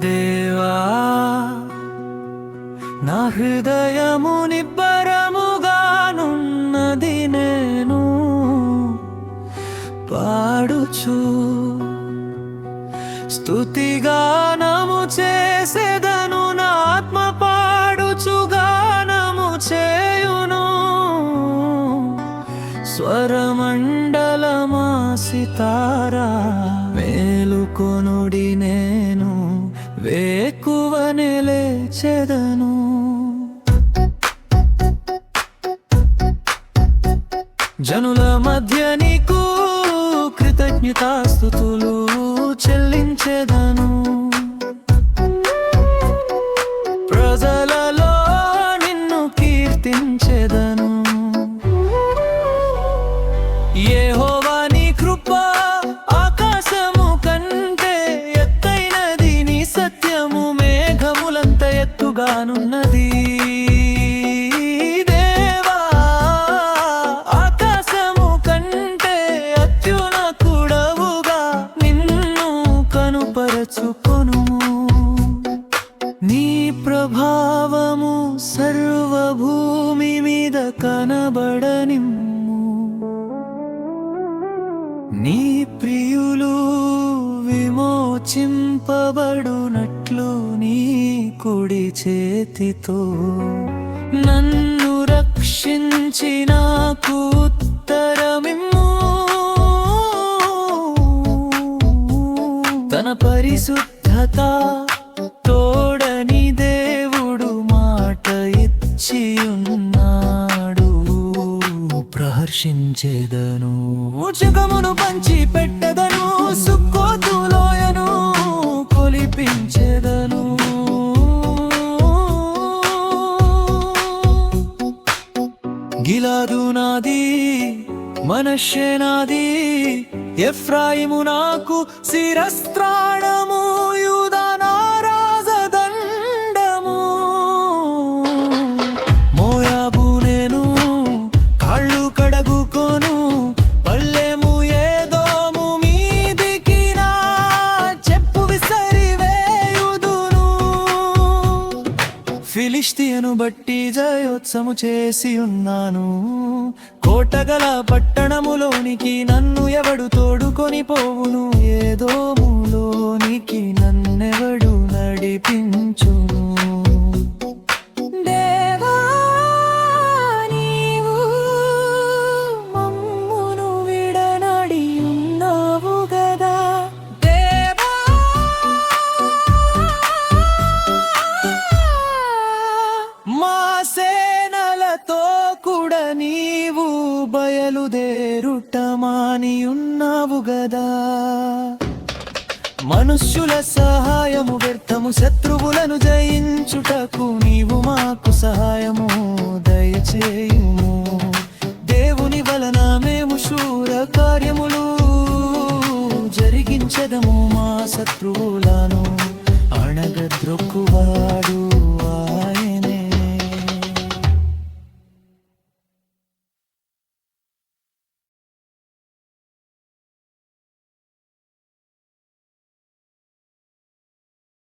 దేవా నా హృదయము నిబ్బరముగానున్నది, నేను పాడుచు స్తుతిగానము చేసెదను, నా ఆత్మ పాడుచు గానము చేయును. స్వరమండలమా సితారా మేలుకొనుడి, నేను వేకువనే లేచెదను. జనుల మధ్య నీకు కృతజ్ఞతాస్తుతులు చెల్లించెదను. ప్రజలలో నిన్ను కీర్తించెదను. యెహోవా నీ కృప ఆకాశము కంటే ఎత్తైనది, నీ సత్యము మేఘములంత ఎత్తుగానున్నది. దేవా ఆకాశము కంటే అత్యున్నతుడవుగా నిన్ను కనుపరచుకొనుము. నీ ప్రభావము సర్వభూమి మీద కనబడనిమ్ము. నీ ప్రియులు విమోచింపబడునట్లు నీ కుడి చేతితో నన్ను రక్షించి నాకు ఉత్తరమిమ్ము. తన పరిశుద్ధత తోడని దేవుడు మాట ఇచ్చియున్నాడు. ప్రహర్షించెదను, జగమును పంచి పెట్టెదను, సుక్కోతులోయను కొలిపించెదను. గిలాదు నాది, మనష్షే నాది, ఎఫ్రాయిము నాకు శిరస్త్రాణము, యూదా నా రాజదండము. మోయాబు నేను కాళ్ళు కడగుకొను, పల్లెము ఏదోము మీదికి నా చెప్పు విసరివేయుదును. ఫిలిష్తీయును బట్టి జయోత్సము చేసి ఉన్నాను. కోటగల పట్టణములోనికి నన్ను ఎవడు తోడుకొని పోవును? ఏదోములోనికి నన్నెవడు నడిపించును? దేవా నీవు మమ్మును విడనాడి ఉన్నావు గదా. దేవా మా సేనలతో కూడా నీవు బయలుదేరుట మానియున్నావు గదా. మనుష్యుల సహాయము వ్యర్థము, శత్రువులను జయించుటకు నీవు మాకు సహాయము దయచేయు.